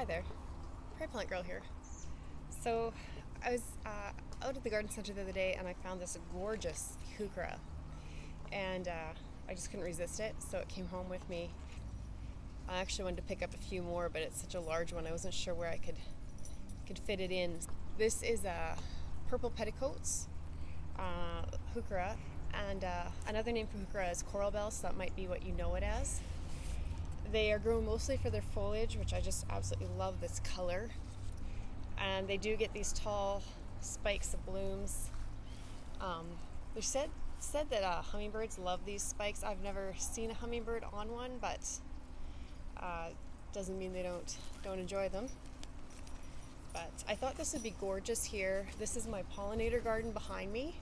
Hi there, Prairie Plant Girl here. So I was out at the garden center the other day and I found this gorgeous heuchera, and I just couldn't resist it, so it came home with me. I actually wanted to pick up a few more, but it's such a large one I wasn't sure where I could fit it in. This is a Purple Petticoats Heuchera, and another name for heuchera is coral bell, so that might be what you know it as. They are grown mostly for their foliage, which I just absolutely love this color. And they do get these tall spikes of blooms. They said that hummingbirds love these spikes. I've never seen a hummingbird on one, but doesn't mean they don't enjoy them. But I thought this would be gorgeous here. This is my pollinator garden behind me,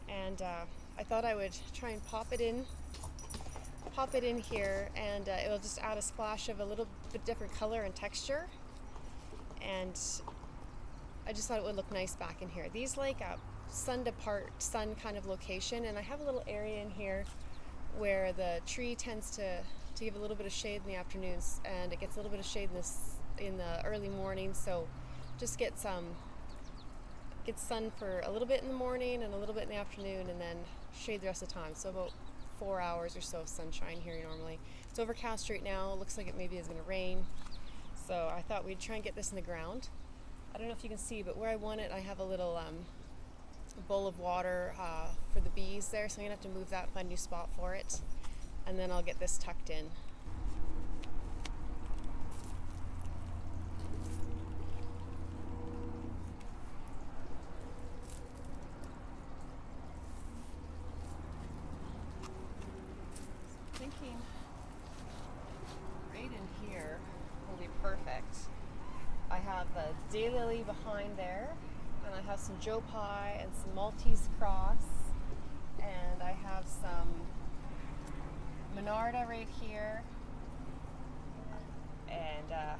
and I thought I would try and pop it in here, and it'll just add a splash of a little bit different color and texture, and I just thought it would look nice back in here. These like a sun kind of location, and I have a little area in here where the tree tends to give a little bit of shade in the afternoons, and it gets a little bit of shade in the early morning, so just get sun for a little bit in the morning and a little bit in the afternoon, and then shade the rest of the time. So about 4 hours or so of sunshine here normally. It's overcast right now. It looks like it maybe is going to rain. So I thought we'd try and get this in the ground. I don't know if you can see, but where I want it, I have a little bowl of water for the bees there. So I'm going to have to move that, find a new spot for it. And then I'll get this tucked in. Thinking right in here will be perfect. I have the daylily behind there, and I have some Joe Pye and some Maltese cross, and I have some Monarda right here, and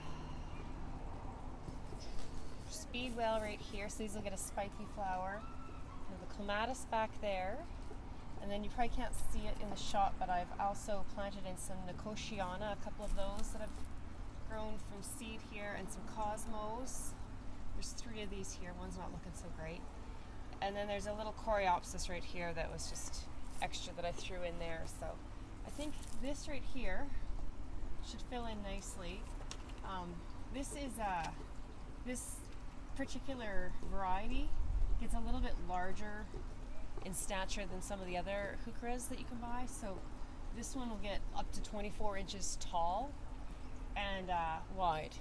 Speedwell right here, so these will get a spiky flower. I have the Clematis back there. And then you probably can't see it in the shot, but I've also planted in some Nicotiana, a couple of those that have grown from seed here, and some Cosmos. There's 3 of these here, one's not looking so great. And then there's a little Coreopsis right here that was just extra that I threw in there. So I think this right here should fill in nicely. This particular variety gets a little bit larger in stature than some of the other heucheras that you can buy. So this one will get up to 24 inches tall and wide.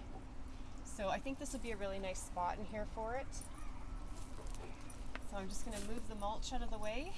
So I think this would be a really nice spot in here for it. So I'm just going to move the mulch out of the way.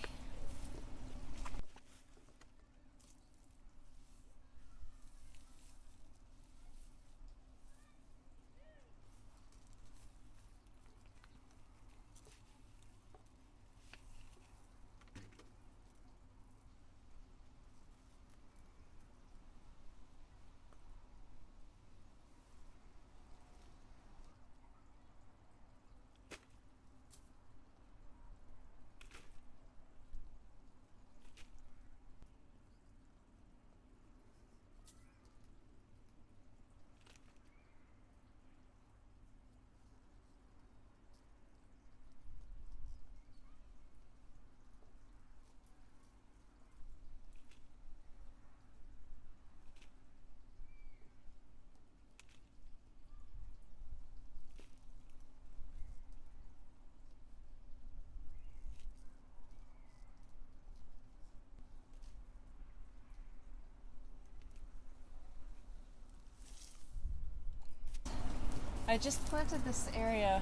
I just started this area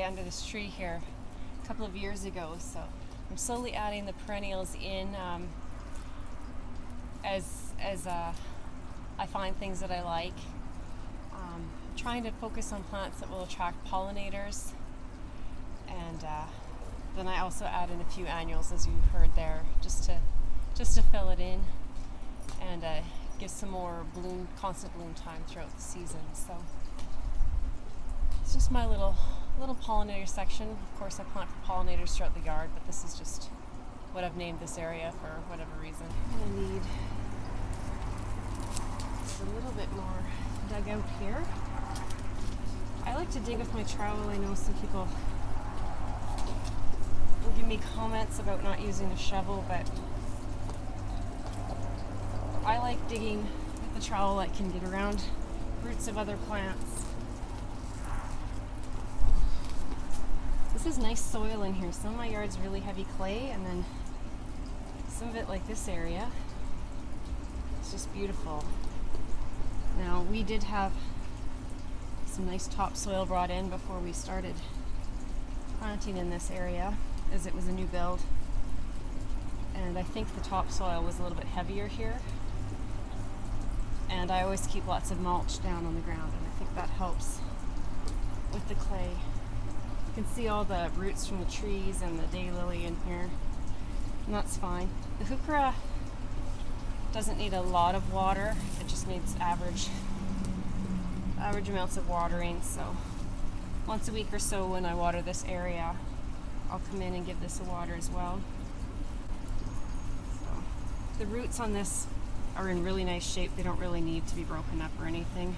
under this tree here a couple of years ago, so I'm slowly adding the perennials in as I find things that I like. Trying to focus on plants that will attract pollinators, and then I also add in a few annuals, as you heard there, just to fill it in and give some more constant bloom time throughout the season. So it's just my little pollinator section. Of course, I plant for pollinators throughout the yard, but this is just what I've named this area for whatever reason. I'm gonna need just a little bit more dug out here. I like to dig with my trowel. I know some people will give me comments about not using a shovel, but I like digging with the trowel. I can get around roots of other plants. This is nice soil in here. Some of my yard's really heavy clay, and then some of it, like this area, it's just beautiful. Now, we did have some nice topsoil brought in before we started planting in this area, as it was a new build. And I think the topsoil was a little bit heavier here. And I always keep lots of mulch down on the ground, and I think that helps with the clay. You can see all the roots from the trees and the daylily in here, and that's fine. The heuchera doesn't need a lot of water, it just needs average amounts of watering. So once a week or so when I water this area, I'll come in and give this a water as well. So the roots on this are in really nice shape. They don't really need to be broken up or anything.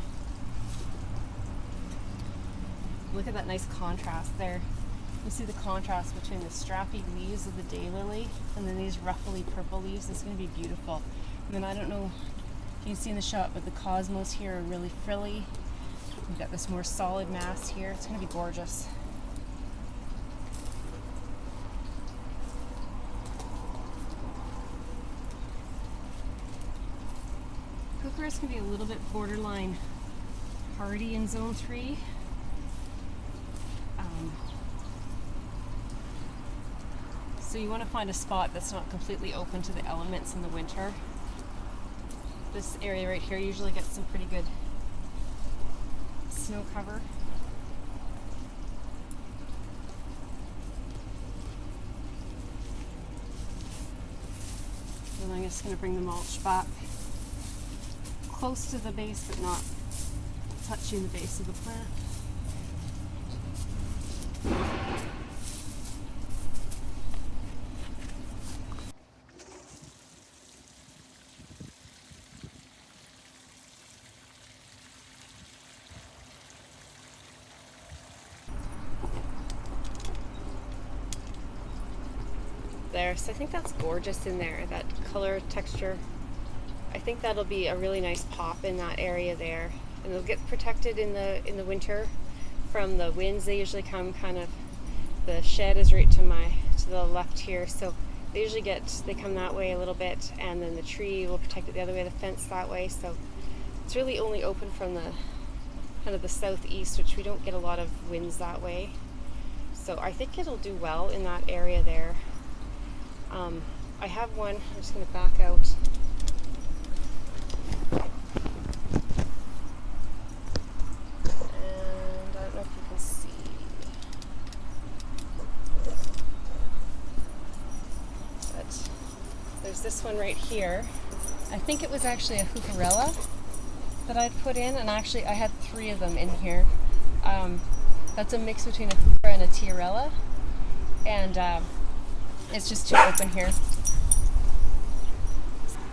Look at that nice contrast there. You see the contrast between the strappy leaves of the daylily and then these ruffly purple leaves. It's going to be beautiful. And then I don't know if you can see in the shot, but the cosmos here are really frilly. We've got this more solid mass here. It's going to be gorgeous. Heucheras can be a little bit borderline hardy in zone 3. So you want to find a spot that's not completely open to the elements in the winter. This area right here usually gets some pretty good snow cover. And I'm just going to bring the mulch back close to the base, but not touching the base of the plant. There, so I think that's gorgeous in there, that color texture. I think that'll be a really nice pop in that area there, and it'll get protected in the winter from the winds. They usually come kind of, the shed is right to the left here, so they come that way a little bit, and then the tree will protect it the other way, the fence that way. So it's really only open from the kind of the southeast, which we don't get a lot of winds that way. So I think it'll do well in that area there. I have one, I'm just going to back out. And I don't know if you can see. But there's this one right here. I think it was actually a heucherella that I'd put in, and actually I had 3 of them in here. That's a mix between a heuchera and a tiarella. And it's just too open here.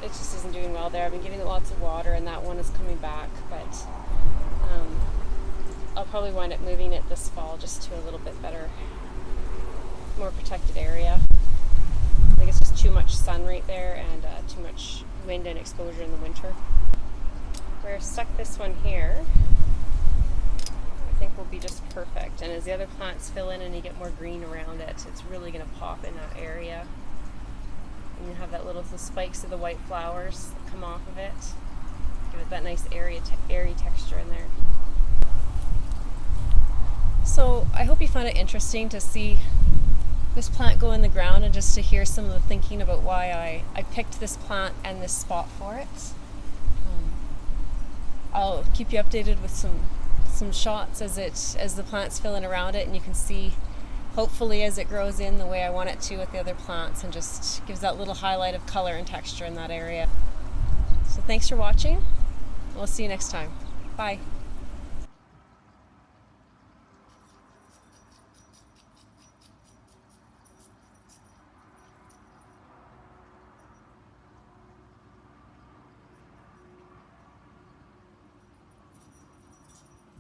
It just isn't doing well there. I've been giving it lots of water, and that one is coming back, but I'll probably wind up moving it this fall just to a little bit better, more protected area. I think it's just too much sun right there, and too much wind and exposure in the winter. Where I stuck this one here, I think will be just perfect. And as the other plants fill in and you get more green around it, it's really going to pop in that area. And you have the spikes of the white flowers that come off of it. Give it that nice airy texture in there. So I hope you found it interesting to see this plant go in the ground, and just to hear some of the thinking about why I picked this plant and this spot for it. I'll keep you updated with some shots as the plants fill in around it, and you can see hopefully as it grows in the way I want it to with the other plants, and just gives that little highlight of color and texture in that area. So thanks for watching. We'll see you next time. Bye.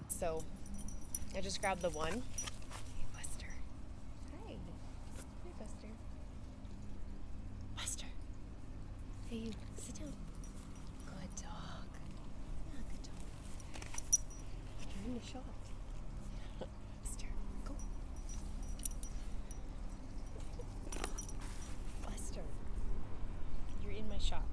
So I just grabbed the one. Hey, Buster. Hi. Hey, Buster. Buster. Hey, you. Sit down. Good dog. Yeah, good dog. You're in the shot. Buster, go. Buster. You're in my shot.